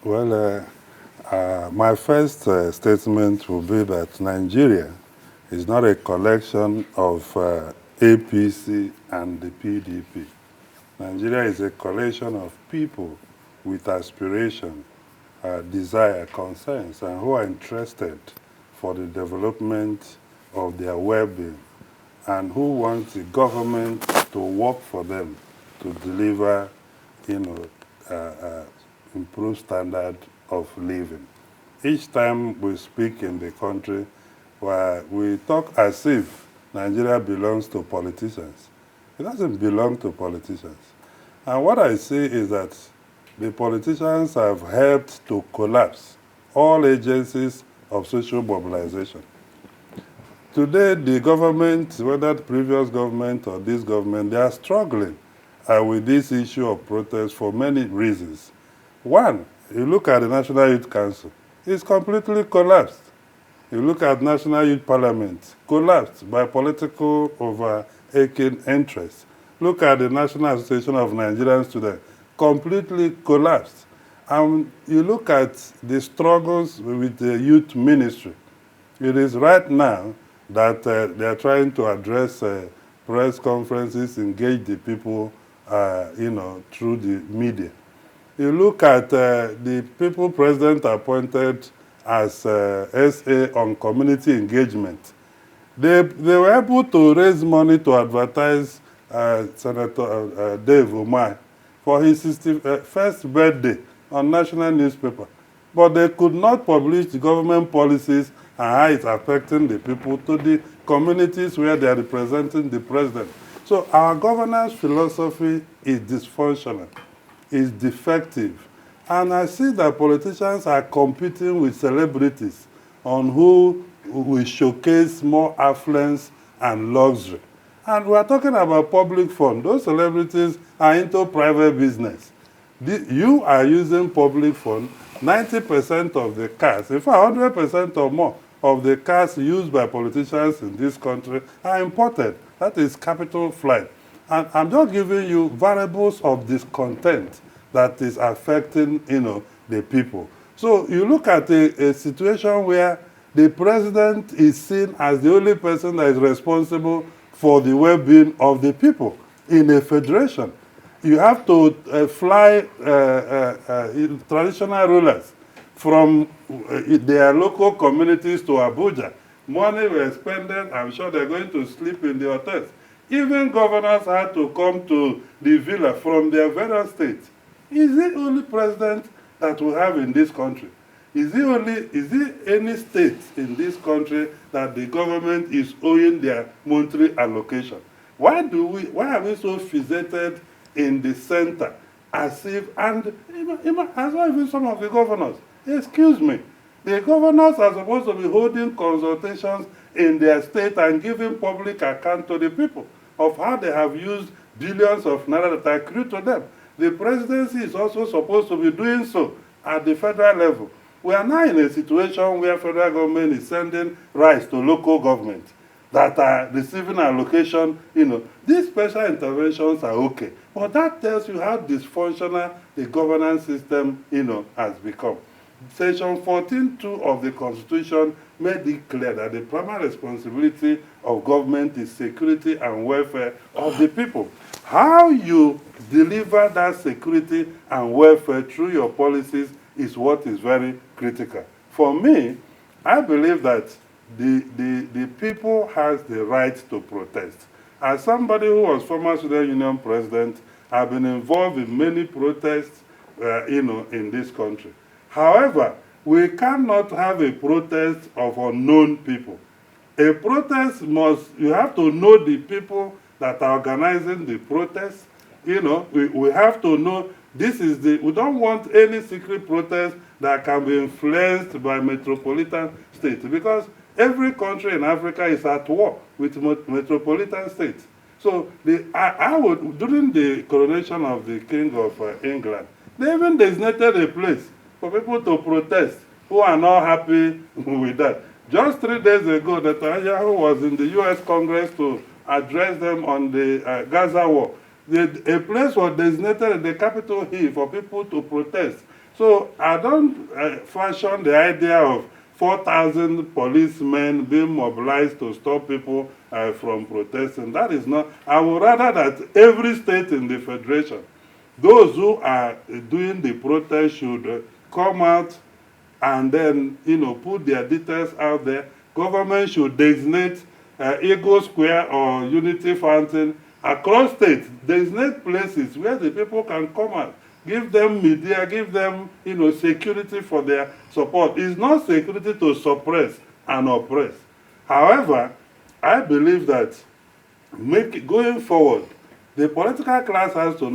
Well, my first statement will be that Nigeria is not a collection of APC and the PDP. Nigeria is a collection of people with aspiration, desire, concerns, and who are interested for the development of their well-being and who want the government to work for them to deliver, you know, improved standard of living. Each time we speak in the country, where we talk as if Nigeria belongs to politicians. It doesn't belong to politicians. And what I see is that the politicians have helped to collapse all agencies of social mobilization. Today, the government, whether the previous government or this government, they are struggling with this issue of protest for many reasons. One, you look at the National Youth Council, it's completely collapsed. You look at National Youth Parliament, collapsed by political overarching interests. Look at the National Association of Nigerian Students, completely collapsed. And you look at the struggles with the youth ministry. It is right now that they are trying to address press conferences, engage the people, through the media. You look at the people president appointed as SA on community engagement. They were able to raise money to advertise Senator Dave Umar for his 61st birthday on national newspaper. But they could not publish the government policies and how it's affecting the people to the communities where they are representing the president. So our governance philosophy is dysfunctional, is defective. And I see that politicians are competing with celebrities on who will showcase more affluence and luxury. And we are talking about public funds. Those celebrities are into private business. You are using public funds. 90% of the cars, in fact 100% or more of the cars used by politicians in this country are imported. That is capital flight. And I'm just giving you variables of discontent that is affecting, the people. So you look at a situation where the president is seen as the only person that is responsible for the well-being of the people in a federation. You have to fly traditional rulers from their local communities to Abuja. Money was spending, I'm sure they're going to sleep in the hotels. Even governors had to come to the villa from their various states. Is the only president that we have in this country? Is there any state in this country that the government is owing their monthly allocation? Why are we so fixated in the center as if, and as well even some of the governors, excuse me, the governors are supposed to be holding consultations in their state and giving public account to the people of how they have used billions of naira that accrue to them. The presidency is also supposed to be doing so at the federal level. We are now in a situation where federal government is sending rice to local government that are receiving allocation. These special interventions are okay, but that tells you how dysfunctional the governance system, has become. Section 14.2 of the Constitution made it clear that the primary responsibility of government is security and welfare of the people. How you deliver that security and welfare through your policies is what is very critical. For me, I believe that the people has the right to protest. As somebody who was former Student Union president, I've been involved in many protests, in this country. However, we cannot have a protest of unknown people. A protest you have to know the people that are organizing the protest. We have to know we don't want any secret protest that can be influenced by metropolitan states, because every country in Africa is at war with metropolitan states. So I would, during the coronation of the King of England, they even designated a place for people to protest who are not happy with that. Just 3 days ago, Netanyahu was in the U.S. Congress to address them on the Gaza war. A place was designated in the Capitol Hill for people to protest. So I don't fashion the idea of 4,000 policemen being mobilized to stop people from protesting. That is not. I would rather that every state in the federation, those who are doing the protest should come out and then, put their details out there. Government should designate Eagle Square or Unity Fountain across states. Designate places where the people can come out. Give them media, give them, security for their support. It's not security to suppress and oppress. However, I believe that going forward, the political class has to